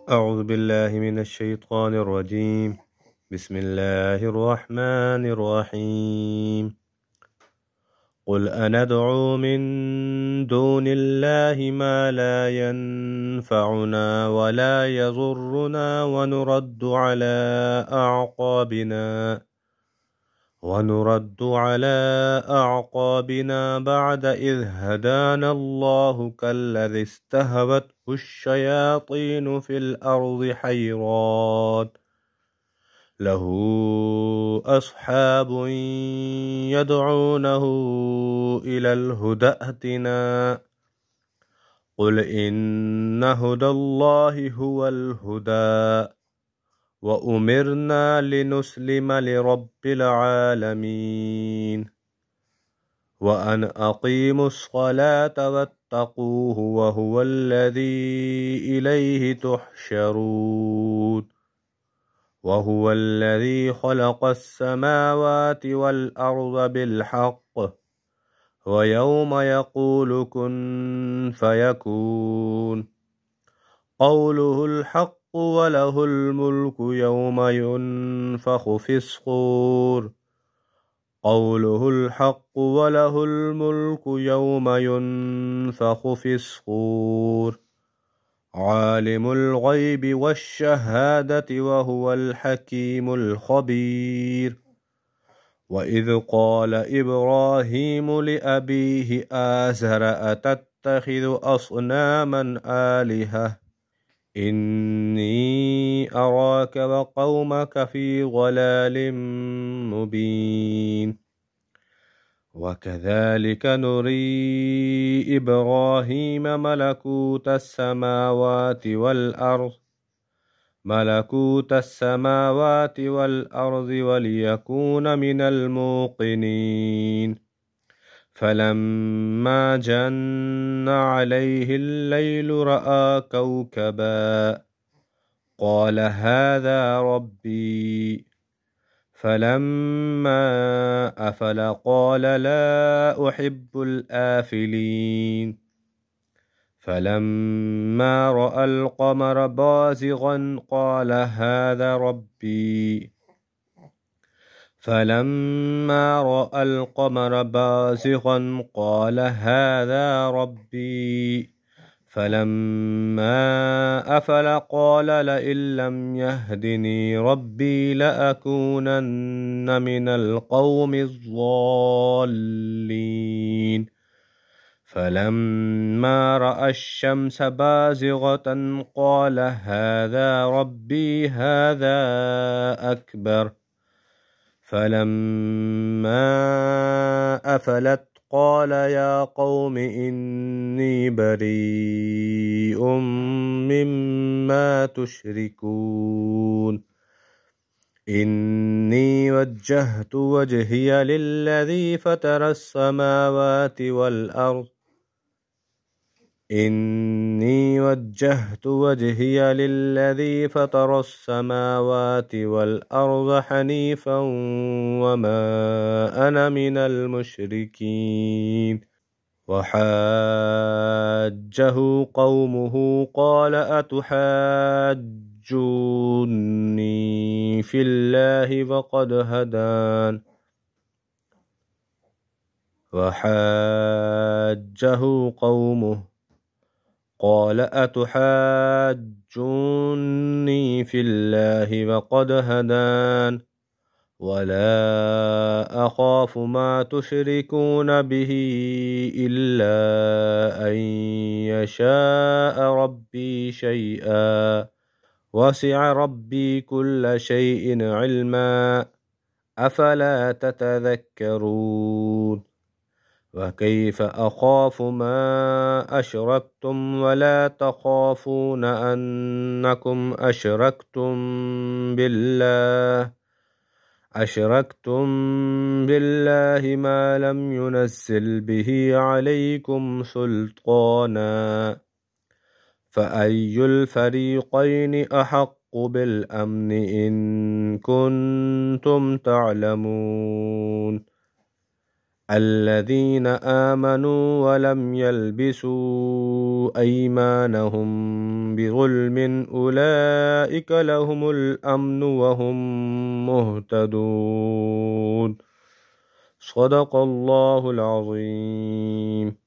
أعوذ بالله من الشيطان الرجيم. بسم الله الرحمن الرحيم. قل أندعو من دون الله ما لا ينفعنا ولا يضرنا ونرد على أعقابنا بعد إذ هدانا الله كالذي استهوته الشياطين في الأرض حيران له أصحاب يدعونه إلى الهدى ائتنا. قل إن هدى الله هو الهدى وأمرنا لنسلم لرب العالمين وأن أقيموا الصلاة واتقوه وهو الذي إليه تحشرون. وهو الذي خلق السماوات والأرض بالحق ويوم يقول كن فيكون قوله الحق وله الملك يوم ينفخ في الصور. قوله الحق وله الملك يوم ينفخ في الصور. عالم الغيب والشهادة وهو الحكيم الخبير. وإذ قال إبراهيم لأبيه آزر أتتخذ أصناما آلهة إني أراك وقومك في ضلال مبين. وكذلك نري إبراهيم ملكوت السماوات والأرض وليكون من الموقنين. فلما جن عليه الليل رأى كوكبا قال هذا ربي. فلما أفل قال لا أحب الآفلين. فلما رأى القمر بازغا قال هذا ربي. فلما رأى القمر بازغا قال هذا ربي. فلما أفل قال لئن لم يهدني ربي لأكونن من القوم الضالين. فلما رأى الشمس بازغة قال هذا ربي هذا أكبر. فلما أفلت قال يا قوم إني بريء مما تشركون. إني وجهت وجهي للذي فطر السماوات والأرض حنيفا وما أنا من المشركين. وحاجه قومه قال أتحاجوني في الله وقد هدان. وحاجه قومه قال أتحاجوني في الله وقد هدان ولا أخاف ما تشركون به إلا أن يشاء ربي شيئا وسع ربي كل شيء علما أفلا تتذكرون. وكيف أخاف ما أشركتم ولا تخافون أنكم أشركتم بالله ما لم ينزل به عليكم سلطانا. فأي الفريقين أحق بالأمن إن كنتم تعلمون. الذين آمنوا ولم يلبسوا أيمانهم بظلم أولئك لهم الأمن وهم مهتدون. صدق الله العظيم.